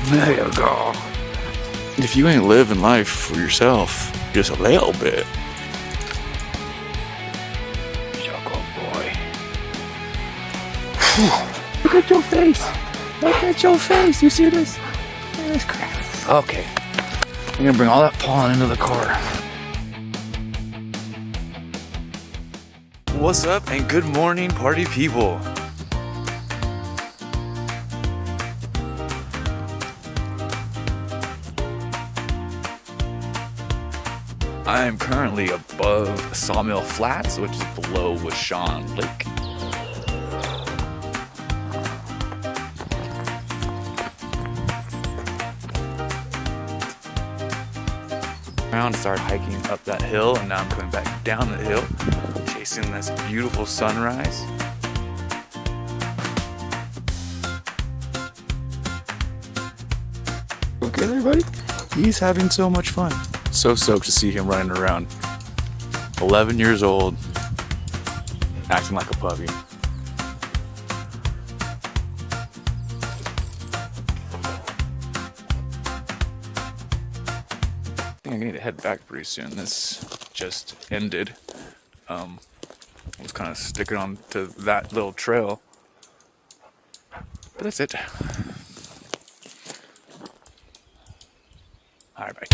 There you go. If you ain't living life for yourself just a little bit. Choco boy. Look at your face. Look at your face. You see this? Look at this crap. Okay. I'm gonna bring all that pollen into the car. What's up and good morning, party people. I am currently above Sawmill Flats, which is below Washawn Lake. Around, started hiking up that hill, and now I'm coming back down the hill, chasing this beautiful sunrise. Okay, everybody, he's having so much fun. So stoked to see him running around. 11 years old, acting like a puppy. I think I need to head back pretty soon. This just ended. I was kind of sticking on to that little trail. But that's it. Alright, bye.